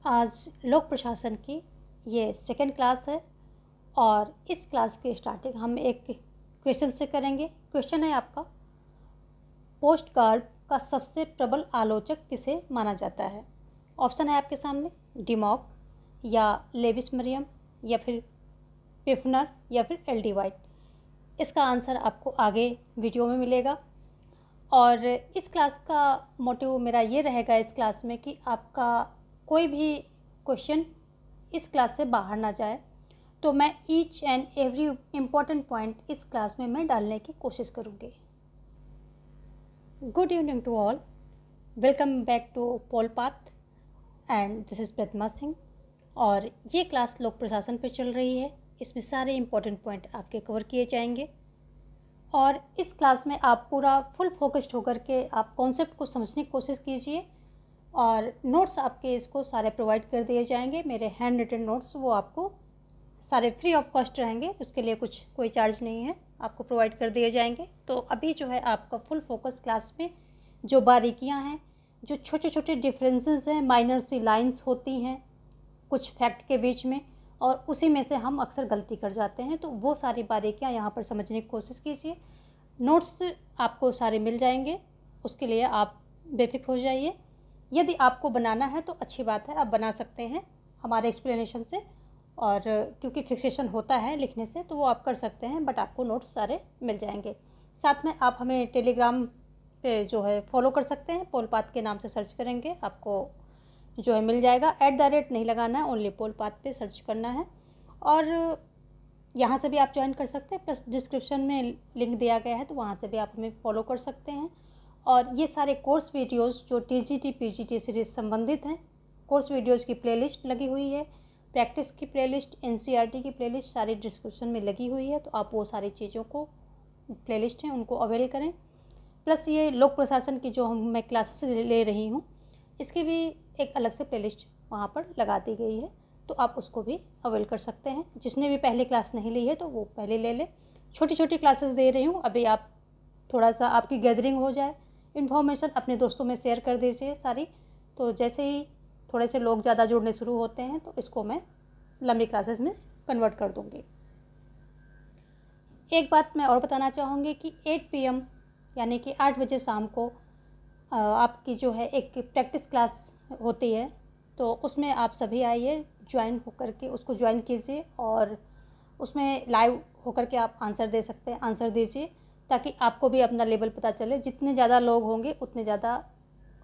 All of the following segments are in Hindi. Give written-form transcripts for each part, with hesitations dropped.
आज लोक प्रशासन की ये सेकंड क्लास है और इस क्लास की स्टार्टिंग हम एक क्वेश्चन से करेंगे। क्वेश्चन है आपका, पोस्ट कार्ड का सबसे प्रबल आलोचक किसे माना जाता है। ऑप्शन है आपके सामने, डिमॉक या लेविस मरियम या फिर पिफनर या फिर एल डी वाइट। इसका आंसर आपको आगे वीडियो में मिलेगा। और इस क्लास का मोटिव मेरा ये रहेगा इस क्लास में कि आपका कोई भी क्वेश्चन इस क्लास से बाहर ना जाए, तो मैं each and every important point इस क्लास में मैं डालने की कोशिश करूँगी। Good evening to all, welcome back to Pol Path and this is Pratima Singh. और ये क्लास लोक प्रशासन पर चल रही है। इसमें सारे इम्पॉर्टेंट पॉइंट आपके कवर किए जाएंगे और इस क्लास में आप पूरा फुल फोकस्ड होकर के आप कॉन्सेप्ट को समझने की कोशिश कीजिए। और नोट्स आपके इसको सारे प्रोवाइड कर दिए जाएंगे, मेरे हैंड रिटन नोट्स, वो आपको सारे फ्री ऑफ कॉस्ट रहेंगे, उसके लिए कोई चार्ज नहीं है, आपको प्रोवाइड कर दिए जाएंगे। तो अभी जो है आपका फुल फोकस क्लास में जो बारीकियां हैं, जो छोटे छोटे डिफरेंसेस हैं, माइनर सी लाइंस होती हैं कुछ फैक्ट के बीच में, और उसी में से हम अक्सर गलती कर जाते हैं, तो वो सारी बारीकियां यहाँ पर समझने की कोशिश कीजिए। नोट्स आपको सारे मिल जाएंगे, उसके लिए आप बेफिक्र हो जाइए। यदि आपको बनाना है तो अच्छी बात है, आप बना सकते हैं हमारे एक्सप्लेनेशन से, और क्योंकि फिक्सेशन होता है लिखने से तो वो आप कर सकते हैं, बट आपको नोट्स सारे मिल जाएंगे। साथ में आप हमें टेलीग्राम पे जो है फॉलो कर सकते हैं, पोल पाथ के नाम से सर्च करेंगे, आपको जो है मिल जाएगा। @ नहीं लगाना है, ओनली पोल पाथ पे सर्च करना है। और यहाँ से भी आप ज्वाइन कर सकते हैं, प्लस डिस्क्रिप्शन में लिंक दिया गया है, तो वहाँ से भी आप हमें फॉलो कर सकते हैं। और ये सारे कोर्स वीडियोस जो टीजीटी पीजीटी सीरीज संबंधित हैं, कोर्स वीडियोस की प्लेलिस्ट लगी हुई है, प्रैक्टिस की प्लेलिस्ट, एनसीईआरटी की प्लेलिस्ट सारी डिस्क्रिप्शन में लगी हुई है, तो आप वो सारी चीज़ों को प्लेलिस्ट हैं उनको अवेल करें। प्लस ये लोक प्रशासन की जो मैं क्लासेस ले रही हूँ, इसकी भी एक अलग से प्लेलिस्ट वहाँ पर लगा दी गई है, तो आप उसको भी अवेल कर सकते हैं। जिसने भी पहले क्लास नहीं ली है तो वो पहले ले ले। छोटी छोटी क्लासेस दे रही हूँ, अभी आप थोड़ा सा आपकी गैदरिंग हो जाए, इन्फॉर्मेशन अपने दोस्तों में शेयर कर दीजिए सारी। तो जैसे ही थोड़े से लोग ज़्यादा जुड़ने शुरू होते हैं तो इसको मैं लंबी क्लासेस में कन्वर्ट कर दूँगी। एक बात मैं और बताना चाहूँगी कि 8 PM यानी कि 8 बजे शाम को आपकी जो है एक प्रैक्टिस क्लास होती है, तो उसमें आप सभी आइए, ज्वाइन होकर के उसको ज्वाइन कीजिए और उसमें लाइव होकर के आप आंसर दे सकते हैं, आंसर दीजिए, ताकि आपको भी अपना लेवल पता चले। जितने ज़्यादा लोग होंगे उतने ज़्यादा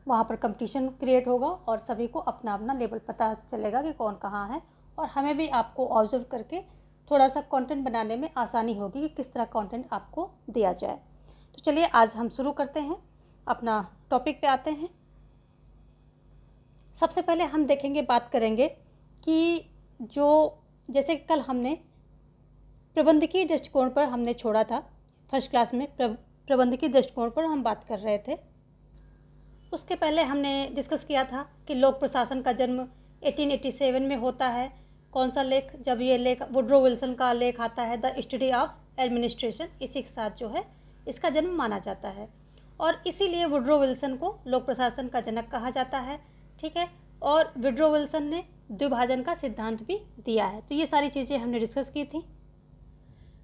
वहाँ पर कंपटीशन क्रिएट होगा और सभी को अपना अपना लेवल पता चलेगा कि कौन कहाँ है, और हमें भी आपको ऑब्जर्व करके थोड़ा सा कंटेंट बनाने में आसानी होगी कि किस तरह कंटेंट आपको दिया जाए। तो चलिए आज हम शुरू करते हैं, अपना टॉपिक पे आते हैं। सबसे पहले हम देखेंगे, बात करेंगे कि जो जैसे कल हमने प्रबंधकीय दृष्टिकोण पर हमने छोड़ा था, फर्स्ट क्लास में प्रबंधकीय दृष्टिकोण पर हम बात कर रहे थे। उसके पहले हमने डिस्कस किया था कि लोक प्रशासन का जन्म 1887 में होता है। कौन सा लेख? जब ये लेख वुड्रो विल्सन का लेख आता है, द स्टडी ऑफ एडमिनिस्ट्रेशन, इसी के साथ जो है इसका जन्म माना जाता है, और इसीलिए वुड्रो विल्सन को लोक प्रशासन का जनक कहा जाता है। ठीक है, और वुड्रो विल्सन ने द्विभाजन का सिद्धांत भी दिया है। तो ये सारी चीज़ें हमने डिस्कस की थी।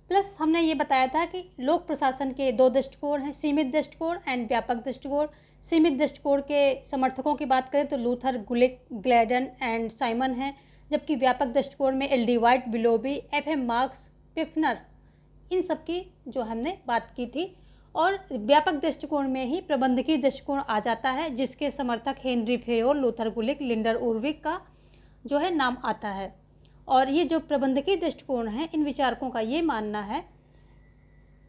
प्लस हमने ये बताया था कि लोक प्रशासन के 2 दृष्टिकोण हैं, सीमित दृष्टिकोण एंड व्यापक दृष्टिकोण। सीमित दृष्टिकोण के समर्थकों की बात करें तो Luther, Gulick, Gladden and Simon हैं, जबकि व्यापक दृष्टिकोण में L D White, Willoughby, FM Marx, Pfiffner, इन सब की जो हमने बात की थी। और व्यापक दृष्टिकोण में ही प्रबंधकीय दृष्टिकोण आ जाता है, जिसके समर्थक हेनरी फेयोल, लूथर गुलिक, लिंडर उर्विक का जो है नाम आता है। और ये जो प्रबंधकीय दृष्टिकोण है, इन विचारकों का ये मानना है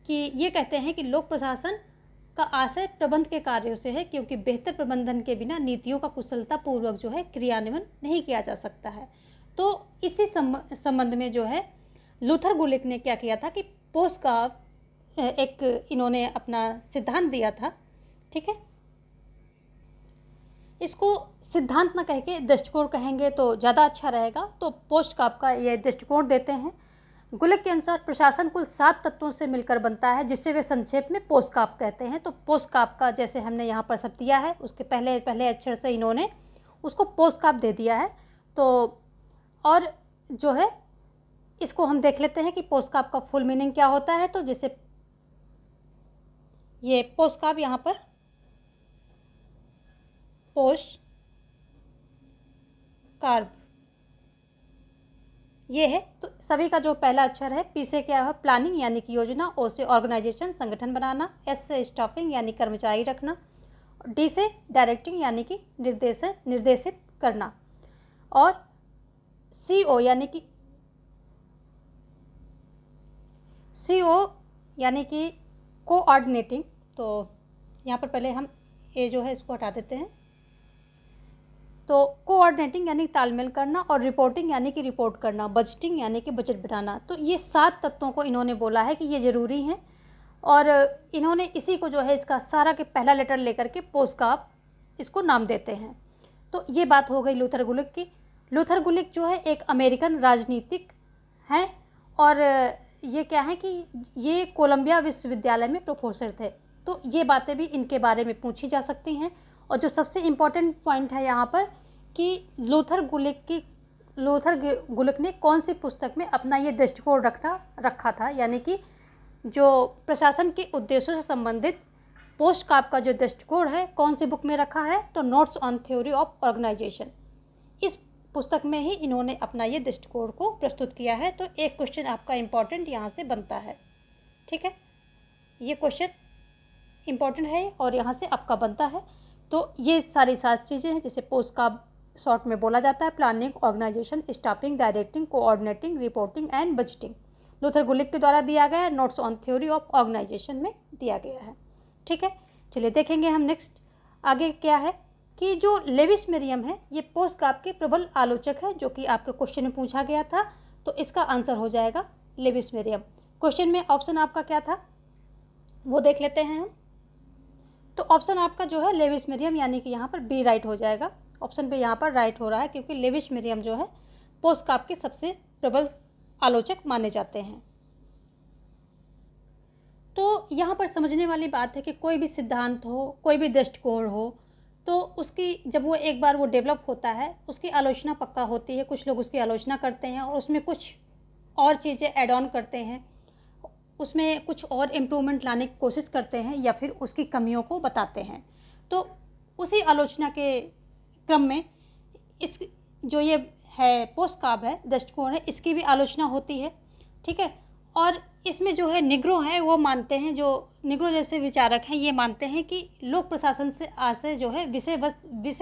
कि ये कहते हैं कि लोक प्रशासन का आशय प्रबंध के कार्यों से है, क्योंकि बेहतर प्रबंधन के बिना नीतियों का कुशलता पूर्वक जो है क्रियान्वयन नहीं किया जा सकता है। तो इसी संबंध में जो है लूथर गुलिक ने क्या किया था कि पोस्ट का एक इन्होंने अपना सिद्धांत दिया था। ठीक है, इसको सिद्धांत ना कह के दृष्टिकोण कहेंगे तो ज़्यादा अच्छा रहेगा, तो पोस्ट काप का ये दृष्टिकोण देते हैं। गुलिक के अनुसार प्रशासन कुल 7 तत्वों से मिलकर बनता है, जिससे वे संक्षेप में पोस्ट काप कहते हैं। तो पोस्ट काप का जैसे हमने यहाँ पर सब दिया है, उसके पहले अक्षर से इन्होंने उसको पोस्ट काप दे दिया है। तो और जो है इसको हम देख लेते हैं कि पोस्काप का फुल मीनिंग क्या होता है। तो जैसे ये पोस्काप यहाँ पर पोस्ट कार्ब ये है। तो सभी का जो पहला अक्षर है, पी से क्या है प्लानिंग यानी कि योजना, ओ से ऑर्गेनाइजेशन संगठन बनाना, एस से स्टाफिंग यानी कर्मचारी रखना, डी से डायरेक्टिंग यानी कि निर्देशित करना, और सी ओ यानी कि कोऑर्डिनेटिंग। तो यहाँ पर पहले हम ये जो है इसको हटा देते हैं। तो कोऑर्डिनेटिंग यानी तालमेल करना, और रिपोर्टिंग यानी कि रिपोर्ट करना, बजटिंग यानी कि बजट बनाना। तो ये 7 तत्वों को इन्होंने बोला है कि ये ज़रूरी हैं, और इन्होंने इसी को जो है इसका सारा के पहला लेटर लेकर के पोस्काप इसको नाम देते हैं। तो ये बात हो गई लूथर गुलिक की। लूथर गुलिक जो है एक अमेरिकन राजनीतिक हैं, और ये क्या है कि ये कोलंबिया विश्वविद्यालय में प्रोफेसर थे। तो ये बातें भी इनके बारे में पूछी जा सकती हैं। और जो सबसे इम्पोर्टेंट पॉइंट है यहाँ पर कि लूथर गुलिक ने कौन सी पुस्तक में अपना ये दृष्टिकोण रखा था, यानी कि जो प्रशासन के उद्देश्यों से संबंधित पोस्टकाप का जो दृष्टिकोण है कौन सी बुक में रखा है, तो notes on theory of organisation, इस पुस्तक में ही इन्होंने अपना ये दृष्टिकोण को प्रस्तुत किया है। तो एक क्वेश्चन आपका इम्पोर्टेंट यहाँ से बनता है, ठीक है, ये क्वेश्चन इम्पोर्टेंट है और यहाँ से आपका बनता है। तो ये सारी 7 चीज़ें हैं जिसे पोस्टकाप शॉर्ट में बोला जाता है, planning, organisation, staffing, directing, coordinating, reporting and budgeting. Luther Gulick के द्वारा दिया गया है, notes on theory of organisation में दिया गया है, ठीक है। चलिए देखेंगे हम नेक्स्ट आगे क्या है कि जो लेविस मेरियम है ये पोस्टकाप के प्रबल आलोचक है, जो कि आपके क्वेश्चन में पूछा गया था। तो इसका आंसर हो जाएगा लेविस मेरियम। क्वेश्चन में ऑप्शन आपका क्या था वो देख लेते हैं हम। तो ऑप्शन आपका जो है लेविस मेरियम, यानी कि यहाँ पर बी राइट हो जाएगा। ऑप्शन पे यहाँ पर राइट हो रहा है क्योंकि लेविस मेरियम जो है पोस्टकाप के सबसे प्रबल आलोचक माने जाते हैं। तो यहाँ पर समझने वाली बात है कि कोई भी सिद्धांत हो, कोई भी दृष्टिकोण हो, तो उसकी जब वो एक बार वो डेवलप होता है उसकी आलोचना पक्का होती है। कुछ लोग उसकी आलोचना करते हैं और उसमें कुछ और चीज़ें ऐड ऑन करते हैं, उसमें कुछ और इम्प्रूवमेंट लाने की कोशिश करते हैं या फिर उसकी कमियों को बताते हैं। तो उसी आलोचना के क्रम में इस जो ये है पोस्टकाप है दृष्टिकोण है, इसकी भी आलोचना होती है, ठीक है। और इसमें जो है निग्रो हैं वो मानते हैं, जो निग्रो जैसे विचारक हैं ये मानते हैं कि लोक प्रशासन से आशय जो है विषय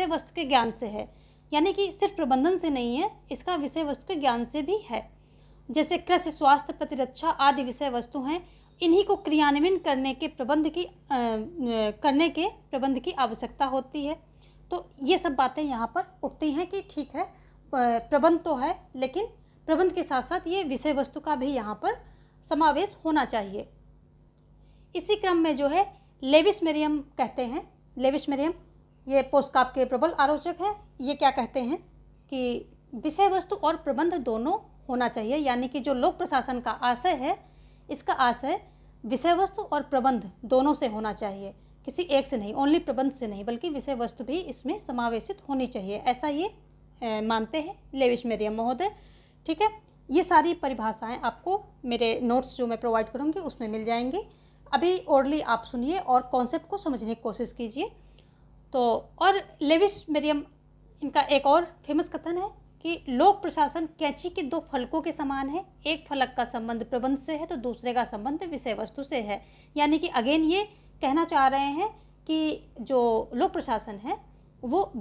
वस्तु के ज्ञान से है, यानी कि सिर्फ प्रबंधन से नहीं है, इसका विषय वस्तु के ज्ञान से भी है। जैसे कृषि, स्वास्थ्य, प्रतिरक्षा आदि विषय वस्तु हैं, इन्हीं को क्रियान्वयन करने के प्रबंध की आवश्यकता होती है। तो ये सब बातें यहाँ पर उठती हैं कि ठीक है प्रबंध तो है, लेकिन प्रबंध के साथ साथ ये विषय वस्तु का भी यहाँ पर समावेश होना चाहिए। इसी क्रम में जो है लेविस मेरियम कहते हैं, लेविस मेरियम ये पोस्टकाप के प्रबल आलोचक हैं। ये क्या कहते हैं कि विषय वस्तु और प्रबंध दोनों होना चाहिए, यानी कि जो लोक प्रशासन का आशय है इसका आशय विषय वस्तु और प्रबंध दोनों से होना चाहिए, किसी एक से नहीं, ओनली प्रबंध से नहीं, बल्कि विषय वस्तु भी इसमें समावेशित होनी चाहिए, ऐसा ये मानते हैं लेविस मेरियम महोदय, ठीक है। ये सारी परिभाषाएं आपको मेरे नोट्स जो मैं प्रोवाइड करूँगी उसमें मिल जाएंगी। अभी ओरली आप सुनिए और कॉन्सेप्ट को समझने की कोशिश कीजिए। तो और लेविस मेरियम इनका एक और फेमस कथन है कि लोक प्रशासन कैंची के 2 फलकों के समान है, एक फलक का संबंध प्रबंध से है तो दूसरे का संबंध विषय वस्तु से है। यानी कि अगेन ये कहना चाह रहे हैं कि जो लोक प्रशासन है वो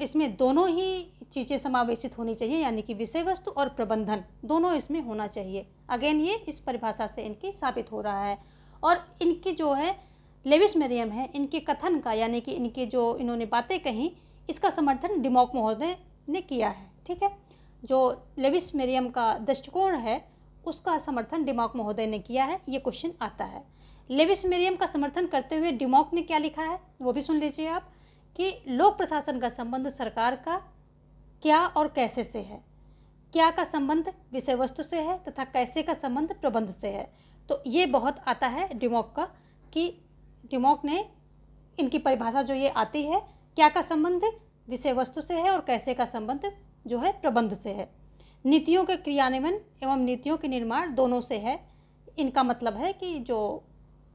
इसमें दोनों ही चीज़ें समावेशित होनी चाहिए, यानी कि विषय वस्तु और प्रबंधन दोनों इसमें होना चाहिए। अगेन ये इस परिभाषा से इनकी साबित हो रहा है। और इनकी जो है लेविस मेरियम है, इनके कथन का यानी कि इनके जो इन्होंने बातें कही इसका समर्थन डिमॉक महोदय ने किया है, ठीक है। जो लेविस मेरियम का दृष्टिकोण है उसका समर्थन डिमॉक महोदय ने किया है, ये क्वेश्चन आता है। लेविस मेरियम का समर्थन करते हुए डिमॉक ने क्या लिखा है वो भी सुन लीजिए आप कि लोक प्रशासन का संबंध सरकार का क्या और कैसे से है, क्या का संबंध विषय वस्तु से है तथा कैसे का संबंध प्रबंध से है। तो ये बहुत आता है डिमॉक का कि डिमॉक ने इनकी परिभाषा जो ये आती है क्या का संबंध विषय वस्तु से है और कैसे का संबंध जो है प्रबंध से है। नीतियों के क्रियान्वयन एवं नीतियों के निर्माण दोनों से है। इनका मतलब है कि जो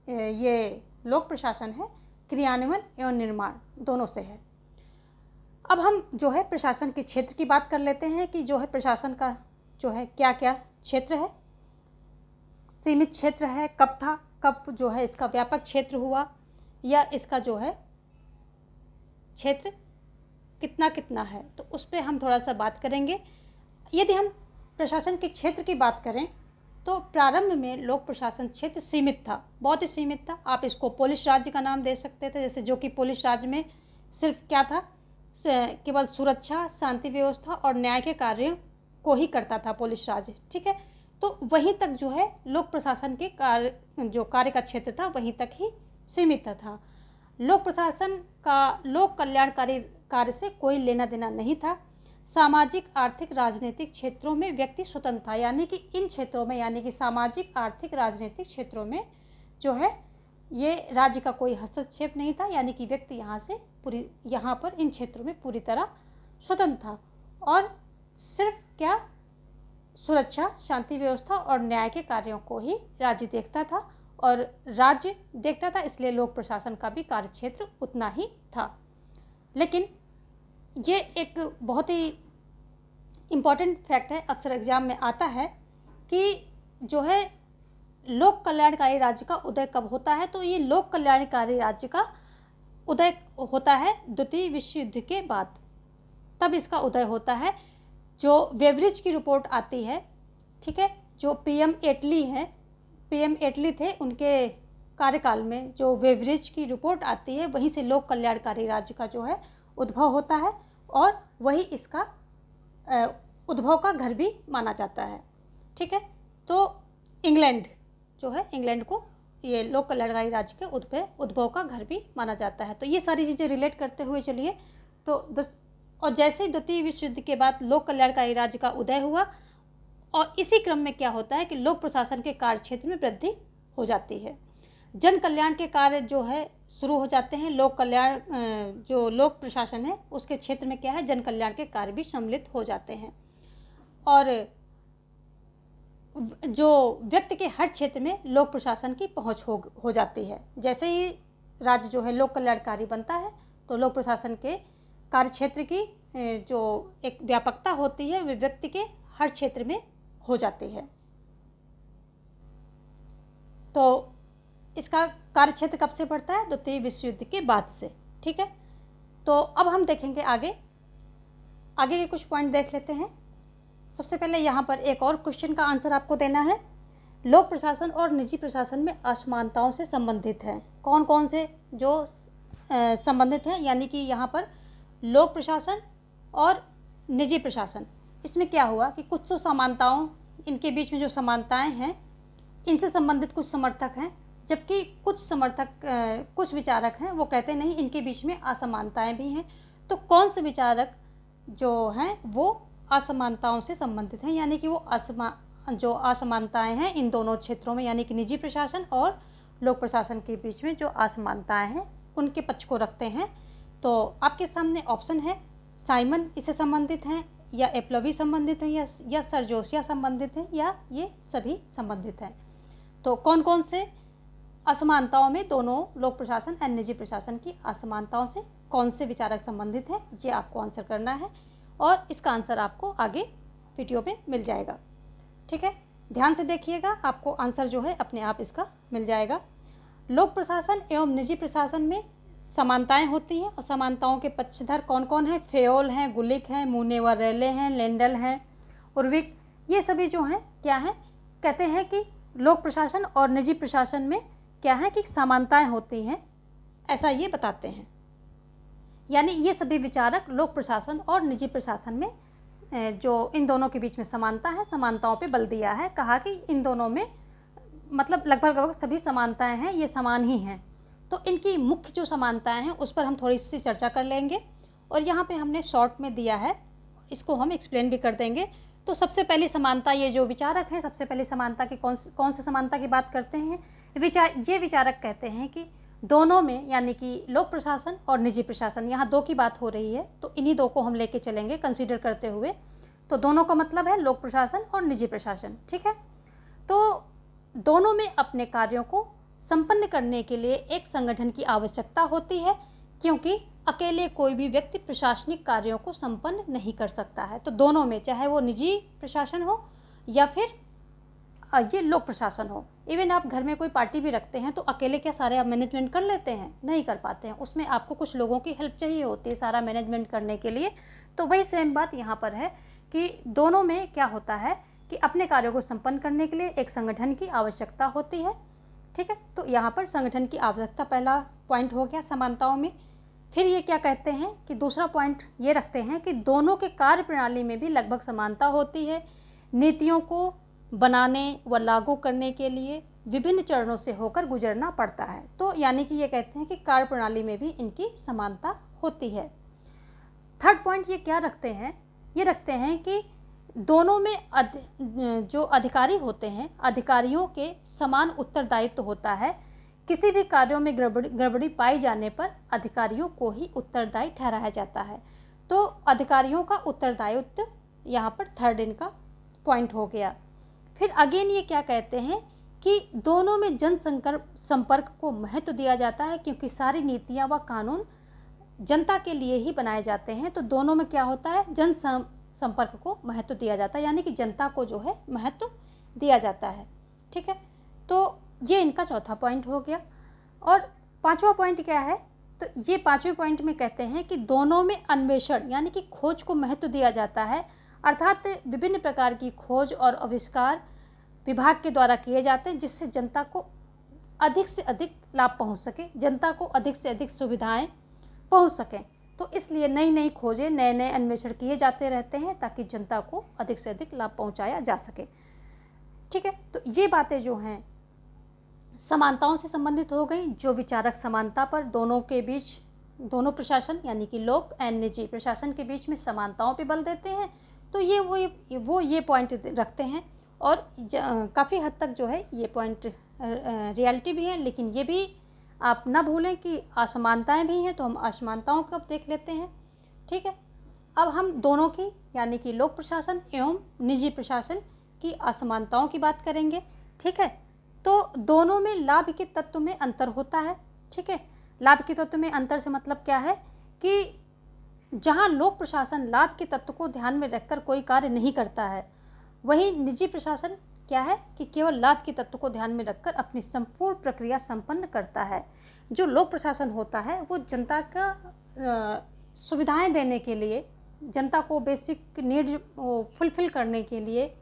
ये लोक प्रशासन है क्रियान्वयन एवं निर्माण दोनों से है। अब हम जो है प्रशासन के क्षेत्र की बात कर लेते हैं कि जो है प्रशासन का जो है क्या क्या क्षेत्र है। सीमित क्षेत्र है, कब था, कब जो है इसका व्यापक क्षेत्र हुआ, या इसका जो है क्षेत्र कितना कितना है, तो उस पर हम थोड़ा सा बात करेंगे। यदि हम प्रशासन के क्षेत्र की बात करें तो प्रारंभ में लोक प्रशासन क्षेत्र सीमित था, बहुत ही सीमित था। आप इसको पोलिश राज्य का नाम दे सकते थे, जैसे जो कि पोलिश राज्य में सिर्फ क्या था, केवल सुरक्षा, शांति व्यवस्था और न्याय के कार्यों को ही करता था पोलिश राज्य। ठीक है, तो वहीं तक जो है लोक प्रशासन के कार्य का क्षेत्र था वहीं तक ही सीमित था। लोक प्रशासन का लोक कल्याणकारी कार्य से कोई लेना देना नहीं था। सामाजिक, आर्थिक, राजनीतिक क्षेत्रों में व्यक्ति स्वतंत्र था, यानी कि इन क्षेत्रों में, यानी कि सामाजिक, आर्थिक, राजनीतिक क्षेत्रों में जो है ये राज्य का कोई हस्तक्षेप नहीं था, यानी कि व्यक्ति यहाँ पर इन क्षेत्रों में पूरी तरह स्वतंत्र था। और सिर्फ क्या, सुरक्षा, शांति व्यवस्था और न्याय के कार्यों को ही राज्य देखता था, और राज्य देखता था, इसलिए लोक प्रशासन का भी कार्य क्षेत्र उतना ही था। लेकिन ये एक बहुत ही इम्पॉर्टेंट फैक्ट है, अक्सर एग्जाम में आता है कि जो है लोक कल्याणकारी राज्य का उदय कब होता है। तो ये लोक कल्याणकारी राज्य का उदय होता है द्वितीय विश्व युद्ध के बाद, तब इसका उदय होता है। जो वेवरिज की रिपोर्ट आती है, ठीक है, जो पीएम एटली हैं, पीएम एटली थे, उनके कार्यकाल में जो वेवरिज की रिपोर्ट आती है वहीं से लोक कल्याणकारी राज्य का जो है उद्भव होता है, और वही इसका उद्भव का घर भी माना जाता है। ठीक है, तो इंग्लैंड जो है, इंग्लैंड को ये लोक कल्याणकारी राज्य के उद्भव का घर भी माना जाता है। तो ये सारी चीज़ें रिलेट करते हुए चलिए। तो और जैसे ही द्वितीय विश्व युद्ध के बाद लोक कल्याणकारी राज्य का उदय हुआ, और इसी क्रम में क्या होता है कि लोक प्रशासन के कार्य क्षेत्र में वृद्धि हो जाती है। जन कल्याण के कार्य जो है शुरू हो जाते हैं। लोक कल्याण जो लोक प्रशासन है उसके क्षेत्र में क्या है, जन कल्याण के कार्य भी सम्मिलित हो जाते हैं, और जो व्यक्ति के हर क्षेत्र में लोक प्रशासन की पहुंच हो जाती है। जैसे ही राज्य जो है लोक कल्याणकारी बनता है तो लोक प्रशासन के कार्य क्षेत्र की जो एक व्यापकता होती है वे व्यक्ति के हर क्षेत्र में हो जाती है। तो इसका कार्य क्षेत्र कब से बढ़ता है, द्वितीय विश्व युद्ध के बाद से। ठीक है, तो अब हम देखेंगे आगे के कुछ पॉइंट देख लेते हैं। सबसे पहले यहाँ पर एक और क्वेश्चन का आंसर आपको देना है। लोक प्रशासन और निजी प्रशासन में असमानताओं से संबंधित हैं। कौन कौन से जो संबंधित हैं, यानी कि यहाँ पर लोक प्रशासन और निजी प्रशासन, इसमें क्या हुआ कि कुछ तो समानताओं, इनके बीच में जो समानताएं हैं इनसे संबंधित कुछ समर्थक हैं, जबकि कुछ विचारक हैं वो कहते नहीं, इनके बीच में असमानताएं भी हैं। तो कौन से विचारक जो हैं वो असमानताओं से संबंधित हैं, यानी कि वो जो असमानताएं हैं इन दोनों क्षेत्रों में, यानी कि निजी प्रशासन और लोक प्रशासन के बीच में जो असमानताएं हैं उनके पक्ष को रखते हैं। तो आपके सामने ऑप्शन है, साइमन इससे संबंधित हैं, या एप्लवी संबंधित हैं, या सरजोसिया संबंधित हैं, या ये सभी संबंधित हैं। तो कौन कौन से असमानताओं में दोनों लोक प्रशासन और निजी प्रशासन की असमानताओं से कौन से विचारक संबंधित हैं, ये आपको आंसर करना है, और इसका आंसर आपको आगे वीडियो में मिल जाएगा। ठीक है, ध्यान से देखिएगा, आपको आंसर जो है अपने आप इसका मिल जाएगा। लोक प्रशासन एवं निजी प्रशासन में समानताएं होती हैं, और समानताओं के पक्षधर कौन कौन हैं, फेयोल हैं, गुलिक हैं, मूनेवर-रेले हैं, लेंडल हैं, उर्विक, ये सभी जो हैं क्या हैं, कहते हैं कि लोक प्रशासन और निजी प्रशासन में क्या है कि समानताएं होती हैं, ऐसा ये बताते हैं। यानी ये सभी विचारक लोक प्रशासन और निजी प्रशासन में जो इन दोनों के बीच में समानता है, समानताओं पे बल दिया है, कहा कि इन दोनों में मतलब लगभग सभी समानताएं हैं, ये समान ही हैं। तो इनकी मुख्य जो समानताएं हैं उस पर हम थोड़ी सी चर्चा कर लेंगे, और यहाँ पे हमने शॉर्ट में दिया है, इसको हम एक्सप्लेन भी कर देंगे। तो सबसे पहली समानता, ये जो विचारक हैं सबसे पहली समानता की कौन सी समानता की बात करते हैं, ये विचारक कहते हैं कि दोनों में यानी कि लोक प्रशासन और निजी प्रशासन, यहाँ दो की बात हो रही है तो इन्हीं दो को हम लेके चलेंगे कंसीडर करते हुए। तो दोनों का मतलब है लोक प्रशासन और निजी प्रशासन, ठीक है। तो दोनों में अपने कार्यों को संपन्न करने के लिए एक संगठन की आवश्यकता होती है, क्योंकि अकेले कोई भी व्यक्ति प्रशासनिक कार्यों को संपन्न नहीं कर सकता है। तो दोनों में, चाहे वो निजी प्रशासन हो या फिर ये लोक प्रशासन हो, इवन आप घर में कोई पार्टी भी रखते हैं तो अकेले क्या सारे आप मैनेजमेंट कर लेते हैं? नहीं कर पाते हैं, उसमें आपको कुछ लोगों की हेल्प चाहिए होती है सारा मैनेजमेंट करने के लिए। तो वही सेम बात यहाँ पर है कि दोनों में क्या होता है कि अपने कार्यों को संपन्न करने के लिए एक संगठन की आवश्यकता होती है, ठीक है। तो यहाँ पर संगठन की आवश्यकता पहला पॉइंट हो गया समानताओं में। फिर ये क्या कहते हैं कि दूसरा पॉइंट ये रखते हैं कि दोनों के कार्य प्रणाली में भी लगभग समानता होती है। नीतियों को बनाने व लागू करने के लिए विभिन्न चरणों से होकर गुजरना पड़ता है। तो यानी कि ये कहते हैं कि कार्य प्रणाली में भी इनकी समानता होती है। थर्ड पॉइंट ये क्या रखते हैं, ये रखते हैं कि दोनों में जो अधिकारी होते हैं, अधिकारियों के समान उत्तरदायित्व होता है। किसी भी कार्यों में गड़बड़ी पाई जाने पर अधिकारियों को ही उत्तरदायी ठहराया जाता है। तो अधिकारियों का उत्तरदायित्व यहाँ पर थर्ड इनका पॉइंट हो गया। फिर अगेन ये क्या कहते हैं कि दोनों में जन संपर्क को महत्व दिया जाता है, क्योंकि सारी नीतियाँ व कानून जनता के लिए ही बनाए जाते हैं। तो दोनों में क्या होता है, जन संपर्क को महत्व दिया जाता है, यानी कि जनता को जो है महत्व दिया जाता है, ठीक है। तो ये इनका चौथा पॉइंट हो गया। और पांचवा पॉइंट क्या है, तो ये पांचवें पॉइंट में कहते हैं कि दोनों में अन्वेषण यानी कि खोज को महत्व दिया जाता है, अर्थात विभिन्न प्रकार की खोज और आविष्कार विभाग के द्वारा किए जाते हैं, जिससे जनता को अधिक से अधिक लाभ पहुंच सके, जनता को अधिक से अधिक सुविधाएं पहुंच सकें। तो इसलिए नई नई खोजें, नए नए अन्वेषण किए जाते रहते हैं ताकि जनता को अधिक से अधिक लाभ पहुंचाया जा सके, ठीक है। तो ये बातें जो हैं समानताओं से संबंधित हो गई। जो विचारक समानता पर दोनों के बीच, दोनों प्रशासन यानी कि लोक एंड निजी प्रशासन के बीच में समानताओं पे बल देते हैं, तो ये पॉइंट रखते हैं। और काफ़ी हद तक जो है ये पॉइंट रियलिटी भी है, लेकिन ये भी आप ना भूलें कि असमानताएं भी हैं। तो हम असमानताओं को अब देख लेते हैं, ठीक है। अब हम दोनों की यानी कि लोक प्रशासन एवं निजी प्रशासन की असमानताओं की बात करेंगे, ठीक है। तो दोनों में लाभ के तत्व में अंतर होता है, ठीक है। लाभ के तत्व में अंतर से मतलब क्या है कि जहाँ लोक प्रशासन लाभ के तत्व को ध्यान में रखकर कोई कार्य नहीं करता है, वहीं निजी प्रशासन क्या है कि केवल लाभ के तत्व को ध्यान में रखकर अपनी संपूर्ण प्रक्रिया संपन्न करता है। जो लोक प्रशासन होता है वो जनता का सुविधाएं देने के लिए, जनता को बेसिक नीड्स फुलफिल करने के लिए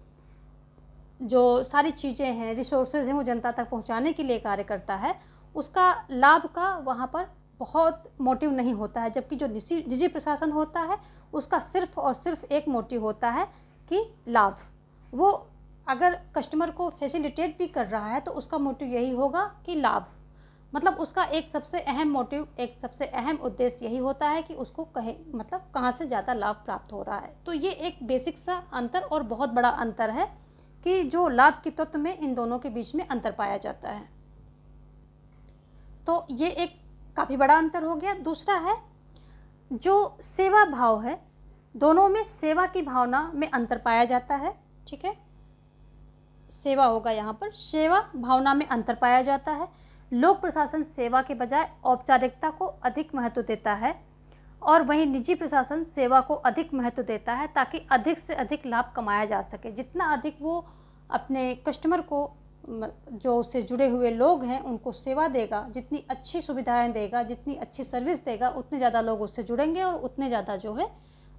जो सारी चीज़ें हैं, रिसोर्सेज हैं, वो जनता तक पहुंचाने के लिए कार्य करता है। उसका लाभ का वहाँ पर बहुत मोटिव नहीं होता है, जबकि जो निजी प्रशासन होता है उसका सिर्फ और सिर्फ एक मोटिव होता है कि लाभ। वो अगर कस्टमर को फैसिलिटेट भी कर रहा है तो उसका मोटिव यही होगा कि लाभ, मतलब उसका एक सबसे अहम मोटिव, एक सबसे अहम उद्देश्य यही होता है कि उसको कहाँ से ज़्यादा लाभ प्राप्त हो रहा है। तो ये एक बेसिक सा अंतर और बहुत बड़ा अंतर है कि जो लाभ के तत्व में इन दोनों के बीच में अंतर पाया जाता है। तो ये एक काफ़ी बड़ा अंतर हो गया। दूसरा है जो सेवा भाव है, दोनों में सेवा की भावना में अंतर पाया जाता है, ठीक है। सेवा होगा यहाँ पर, सेवा भावना में अंतर पाया जाता है। लोक प्रशासन सेवा के बजाय औपचारिकता को अधिक महत्व देता है, और वहीं निजी प्रशासन सेवा को अधिक महत्व देता है ताकि अधिक से अधिक लाभ कमाया जा सके। जितना अधिक वो अपने कस्टमर को, जो उससे जुड़े हुए लोग हैं, उनको सेवा देगा, जितनी अच्छी सुविधाएं देगा, जितनी अच्छी सर्विस देगा, उतने ज़्यादा लोग उससे जुड़ेंगे और उतने ज़्यादा जो है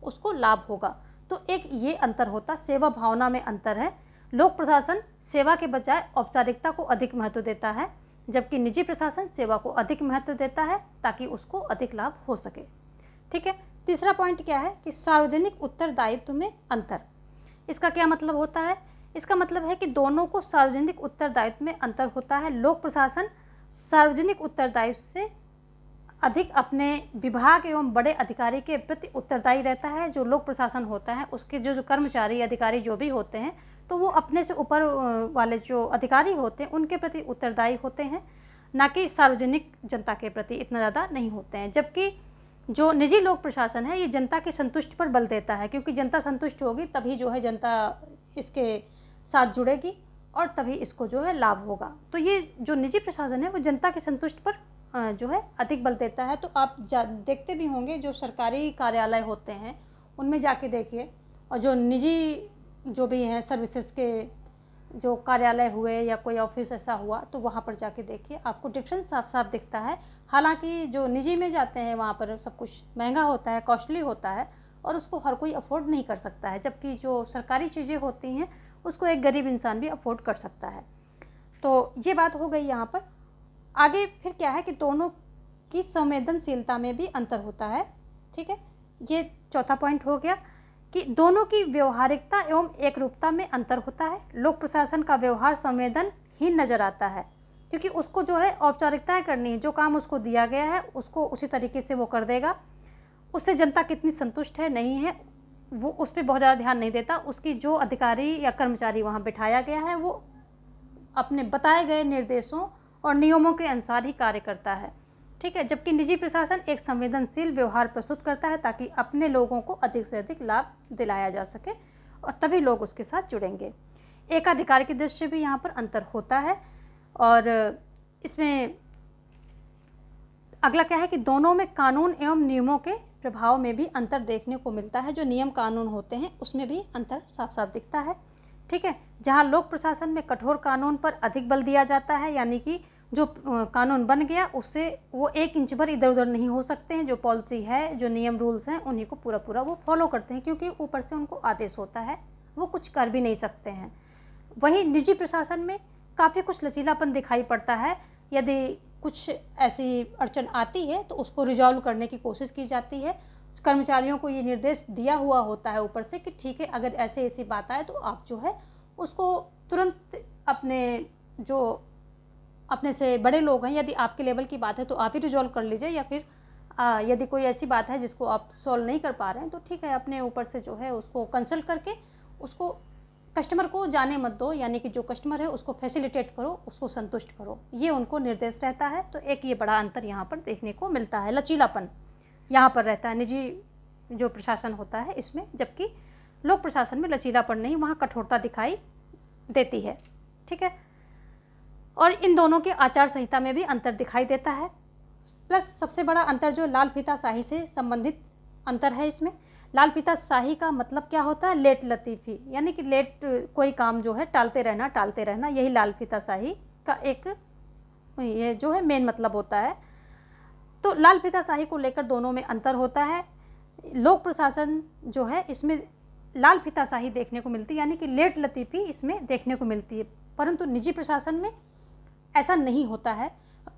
उसको लाभ होगा। तो एक ये अंतर होता, सेवा भावना में अंतर है। लोक प्रशासन सेवा के बजाय औपचारिकता को अधिक महत्व देता है, जबकि निजी प्रशासन सेवा को अधिक महत्व देता है ताकि उसको अधिक लाभ हो सके, ठीक है। तीसरा पॉइंट क्या है कि सार्वजनिक उत्तरदायित्व में अंतर। इसका क्या मतलब होता है? इसका मतलब है कि दोनों को सार्वजनिक उत्तरदायित्व में अंतर होता है। लोक प्रशासन सार्वजनिक उत्तरदायित्व से अधिक अपने विभाग एवं बड़े अधिकारी के प्रति उत्तरदायी रहता है। जो लोक प्रशासन होता है उसके जो कर्मचारी, अधिकारी जो भी होते हैं, तो वो अपने से ऊपर वाले जो अधिकारी होते हैं उनके प्रति उत्तरदायी होते हैं। ना कि सार्वजनिक जनता के प्रति इतना ज़्यादा नहीं होते हैं। जबकि जो निजी लोक प्रशासन है ये जनता के संतुष्ट पर बल देता है, क्योंकि जनता संतुष्ट होगी तभी जो है जनता इसके साथ जुड़ेगी और तभी इसको जो है लाभ होगा। तो ये जो निजी प्रशासन है वो जनता के संतुष्ट पर जो है अधिक बल देता है। तो आप देखते भी होंगे जो सरकारी कार्यालय होते हैं उनमें जाके देखिए, और जो निजी जो भी हैं सर्विसेज के जो कार्यालय हुए या कोई ऑफिस ऐसा हुआ तो वहाँ पर जाके देखिए, आपको डिफरेंस साफ साफ दिखता है। हालांकि जो निजी में जाते हैं वहाँ पर सब कुछ महंगा होता है, कॉस्टली होता है और उसको हर कोई अफोर्ड नहीं कर सकता है, जबकि जो सरकारी चीज़ें होती हैं उसको एक गरीब इंसान भी अफोर्ड कर सकता है। तो ये बात हो गई यहाँ पर। आगे फिर क्या है कि दोनों की संवेदनशीलता में भी अंतर होता है। ठीक है, ये चौथा पॉइंट हो गया कि दोनों की व्यवहारिकता एवं एकरूपता में अंतर होता है। लोक प्रशासन का व्यवहार संवेदनहीन नज़र आता है, क्योंकि उसको जो है औपचारिकताएं करनी है, जो काम उसको दिया गया है उसको उसी तरीके से वो कर देगा। उससे जनता कितनी संतुष्ट है नहीं है वो उस पर बहुत ज़्यादा ध्यान नहीं देता। उसकी जो अधिकारी या कर्मचारी वहाँ बिठाया गया है वो अपने बताए गए निर्देशों और नियमों के अनुसार ही कार्य करता है। ठीक है, जबकि निजी प्रशासन एक संवेदनशील व्यवहार प्रस्तुत करता है ताकि अपने लोगों को अधिक से अधिक लाभ दिलाया जा सके और तभी लोग उसके साथ जुड़ेंगे। एकाधिकार की दृष्टि से भी यहाँ पर अंतर होता है। और इसमें अगला क्या है कि दोनों में कानून एवं नियमों के प्रभाव में भी अंतर देखने को मिलता है। जो नियम कानून होते हैं उसमें भी अंतर साफ साफ दिखता है। ठीक है, जहाँ लोक प्रशासन में कठोर कानून पर अधिक बल दिया जाता है, यानी कि जो कानून बन गया उससे वो 1 इंच भर इधर उधर नहीं हो सकते हैं। जो पॉलिसी है, जो नियम रूल्स हैं उन्हीं को पूरा पूरा वो फॉलो करते हैं, क्योंकि ऊपर से उनको आदेश होता है, वो कुछ कर भी नहीं सकते हैं। वहीं निजी प्रशासन में काफ़ी कुछ लचीलापन दिखाई पड़ता है। यदि कुछ ऐसी अड़चन आती है तो उसको रिजॉल्व करने की कोशिश की जाती है। कर्मचारियों को ये निर्देश दिया हुआ होता है ऊपर से कि ठीक है, अगर ऐसी बात आए तो आप जो है उसको तुरंत अपने से बड़े लोग हैं, यदि आपके लेवल की बात है तो आप ही रिजॉल्व कर लीजिए, या फिर यदि कोई ऐसी बात है जिसको आप सॉल्व नहीं कर पा रहे हैं तो ठीक है, अपने ऊपर से जो है उसको कंसल्ट करके उसको कस्टमर को जाने मत दो, यानी कि जो कस्टमर है उसको फैसिलिटेट करो, उसको संतुष्ट करो, ये उनको निर्देश रहता है। तो एक ये बड़ा अंतर यहाँ पर देखने को मिलता है, लचीलापन यहाँ पर रहता है निजी जो प्रशासन होता है इसमें, जबकि लोक प्रशासन में लचीलापन नहीं, वहाँ कठोरता दिखाई देती है। ठीक है, और इन दोनों के आचार संहिता में भी अंतर दिखाई देता है। प्लस सबसे बड़ा अंतर जो लाल फीताशाही से संबंधित अंतर है इसमें। लाल फीताशाही का मतलब क्या होता है? लेट लतीफ़ी, यानी कि लेट कोई काम जो है टालते रहना, यही लाल फीताशाही का एक ये जो है मेन मतलब होता है। तो लाल फीताशाही को लेकर दोनों में अंतर होता है। लोक प्रशासन जो है इसमें लाल फीताशाही देखने को मिलती है, यानी कि लेट लतीफ़ी इसमें देखने को मिलती है, परंतु निजी प्रशासन में ऐसा नहीं होता है।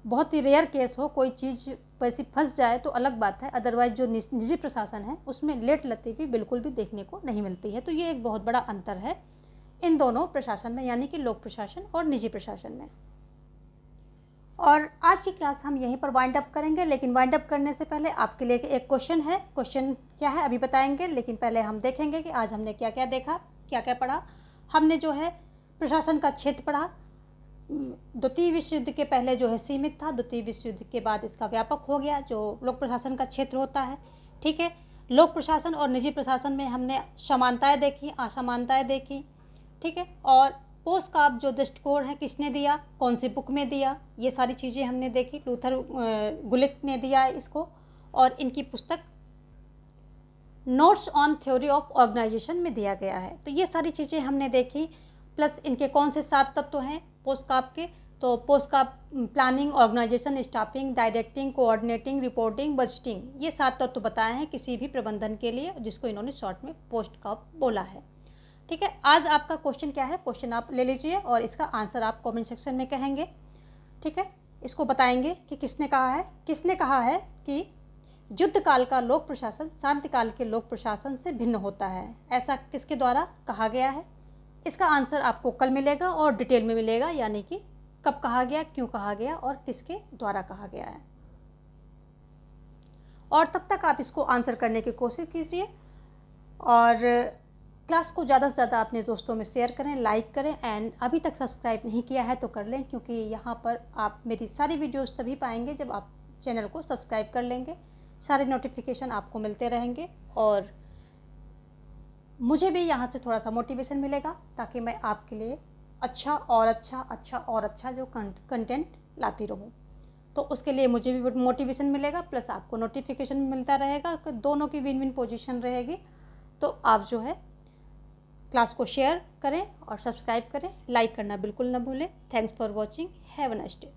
बहुत ही रेयर केस हो, कोई चीज़ वैसी फंस जाए तो अलग बात है, अदरवाइज जो निजी प्रशासन है उसमें लेट लतीफ़ी बिल्कुल भी देखने को नहीं मिलती है। तो ये एक बहुत बड़ा अंतर है इन दोनों प्रशासन में, यानी कि लोक प्रशासन और निजी प्रशासन में। और आज की क्लास हम यहीं पर वाइंड अप करेंगे, लेकिन वाइंड अप करने से पहले आपके लिए एक क्वेश्चन है। क्वेश्चन क्या है अभी बताएंगे, लेकिन पहले हम देखेंगे कि आज हमने क्या क्या देखा, क्या क्या पढ़ा। हमने जो है प्रशासन का क्षेत्र पढ़ा। द्वितीय विश्व युद्ध के पहले जो है सीमित था, द्वितीय विश्व युद्ध के बाद इसका व्यापक हो गया जो लोक प्रशासन का क्षेत्र होता है। ठीक है, लोक प्रशासन और निजी प्रशासन में हमने समानताएं देखी, असमानताएं देखी। ठीक है, और पोस्ट का जो दृष्टिकोण है किसने दिया, कौन सी बुक में दिया, ये सारी चीज़ें हमने देखी। लूथर गुलिक ने दिया है इसको, और इनकी पुस्तक notes on theory of organisation में दिया गया है। तो ये सारी चीज़ें हमने देखी। प्लस इनके कौन से 7 तत्व हैं पोस्टकाप के, तो POSDCORB planning, organisation, staffing, directing, coordinating, reporting, budgeting, ये 7 तत्व बताए हैं किसी भी प्रबंधन के लिए, जिसको इन्होंने शॉर्ट में पोस्टकाप बोला है। ठीक है, आज आपका क्वेश्चन क्या है, क्वेश्चन आप ले लीजिए और इसका आंसर आप कमेंट सेक्शन में कहेंगे। ठीक है, इसको बताएंगे कि किसने कहा है कि युद्ध काल का लोक प्रशासन शांति काल के लोक प्रशासन से भिन्न होता है, ऐसा किसके द्वारा कहा गया है। इसका आंसर आपको कल मिलेगा और डिटेल में मिलेगा, यानी कि कब कहा गया, क्यों कहा गया और किसके द्वारा कहा गया है। और तब तक आप इसको आंसर करने की कोशिश कीजिए और क्लास को ज़्यादा से ज़्यादा अपने दोस्तों में शेयर करें, लाइक करें एंड अभी तक सब्सक्राइब नहीं किया है तो कर लें, क्योंकि यहाँ पर आप मेरी सारी वीडियोस तभी पाएंगे जब आप चैनल को सब्सक्राइब कर लेंगे। सारे नोटिफिकेशन आपको मिलते रहेंगे और मुझे भी यहाँ से थोड़ा सा मोटिवेशन मिलेगा ताकि मैं आपके लिए अच्छा और अच्छा जो कंटेंट लाती रहूँ। तो उसके लिए मुझे भी मोटिवेशन मिलेगा, प्लस आपको नोटिफिकेशन मिलता रहेगा, दोनों की विन विन पोजीशन रहेगी। तो आप जो है क्लास को शेयर करें और सब्सक्राइब करें, लाइक करना बिल्कुल ना भूलें। Thanks for watching, have a nice day.